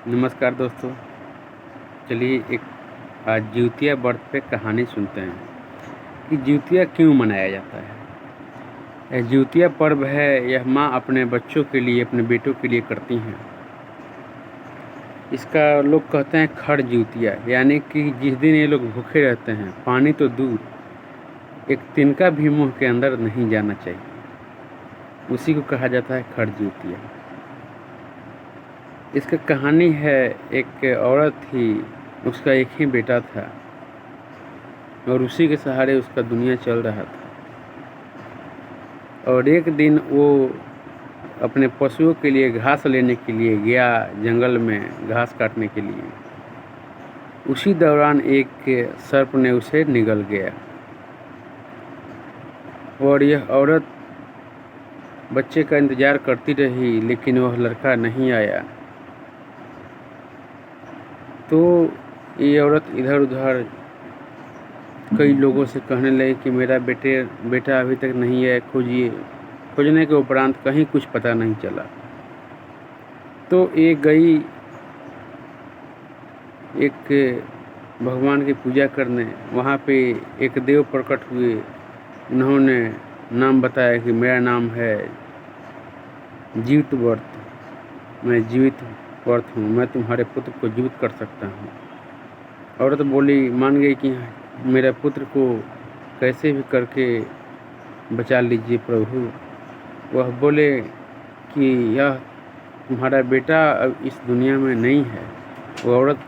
नमस्कार दोस्तों। चलिए एक आज जिउतिया व्रत पे कहानी सुनते हैं कि जिउतिया क्यों मनाया जाता है। यह जिउतिया पर्व है, यह माँ अपने बच्चों के लिए, अपने बेटों के लिए करती हैं। इसका लोग कहते हैं खड़ जिउतिया, यानी कि जिस दिन ये लोग भूखे रहते हैं, पानी तो दूर, एक तिनका भी मुँह के अंदर नहीं जाना चाहिए, उसी को कहा जाता है खड़ जिउतिया। इसका कहानी है, एक औरत थी, उसका एक ही बेटा था और उसी के सहारे उसका दुनिया चल रहा था। और एक दिन वो अपने पशुओं के लिए घास लेने के लिए गया, जंगल में घास काटने के लिए। उसी दौरान एक सर्प ने उसे निगल गया और यह औरत बच्चे का इंतज़ार करती रही, लेकिन वह लड़का नहीं आया। तो ये औरत इधर उधर कई लोगों से कहने लगी कि मेरा बेटा अभी तक नहीं है, खोजिए। खोजने के उपरांत कहीं कुछ पता नहीं चला। तो ये गई एक भगवान की पूजा करने। वहाँ पे एक देव प्रकट हुए। उन्होंने नाम बताया कि मेरा नाम है जीवित व्रत, मैं जीवित व्रत हूँ, मैं तुम्हारे पुत्र को जीवित कर सकता हूँ। औरत बोली, मान गई कि मेरे पुत्र को कैसे भी करके बचा लीजिए प्रभु। वह बोले कि यह तुम्हारा बेटा अब इस दुनिया में नहीं है। वो औरत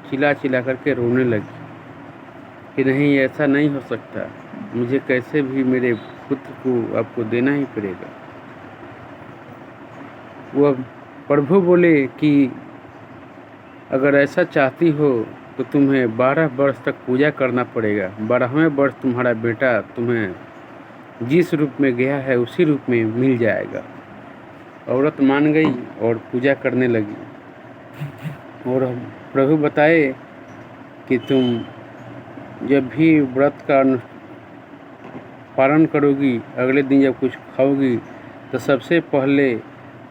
चिल्ला चिल्ला करके रोने लगी कि नहीं, ऐसा नहीं हो सकता, मुझे कैसे भी मेरे पुत्र को आपको देना ही पड़ेगा। वह प्रभु बोले कि अगर ऐसा चाहती हो तो तुम्हें 12 वर्ष तक पूजा करना पड़ेगा। 12वें वर्ष तुम्हारा बेटा तुम्हें जिस रूप में गया है उसी रूप में मिल जाएगा। औरत मान गई और पूजा करने लगी। और प्रभु बताए कि तुम जब भी व्रत का पालन करोगी, अगले दिन जब कुछ खाओगी तो सबसे पहले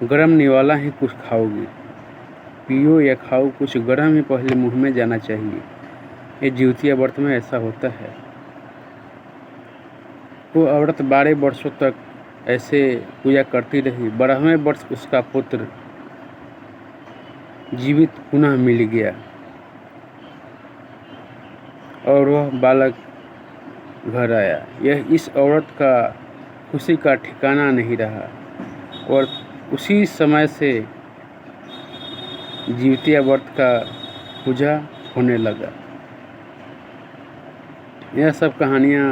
गर्म निवाला ही कुछ खाओगी। पियो या खाओ, कुछ गर्म ही पहले मुंह में जाना चाहिए। ये जिउतिया व्रत में ऐसा होता है। वो औरत 12 वर्षों तक ऐसे पूजा करती रही। 12वें वर्ष उसका पुत्र जीवित पुनः मिल गया और वह बालक घर आया। यह इस औरत का खुशी का ठिकाना नहीं रहा और उसी समय से जिउतिया व्रत का पूजा होने लगा। यह सब कहानियाँ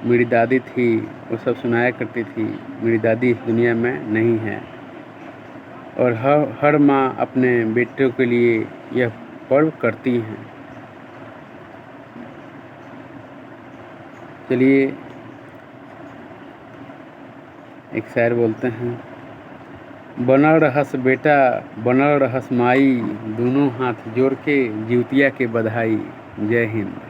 मेरी दादी थी, वो सब सुनाया करती थी। मेरी दादी इस दुनिया में नहीं है और हर माँ अपने बेटों के लिए यह पर्व करती हैं। चलिए एक शायर बोलते हैं, बनल रहस बेटा बनल रहस माई, दोनों हाथ जोड़ के जिउतिया के बधाई। जय हिंद।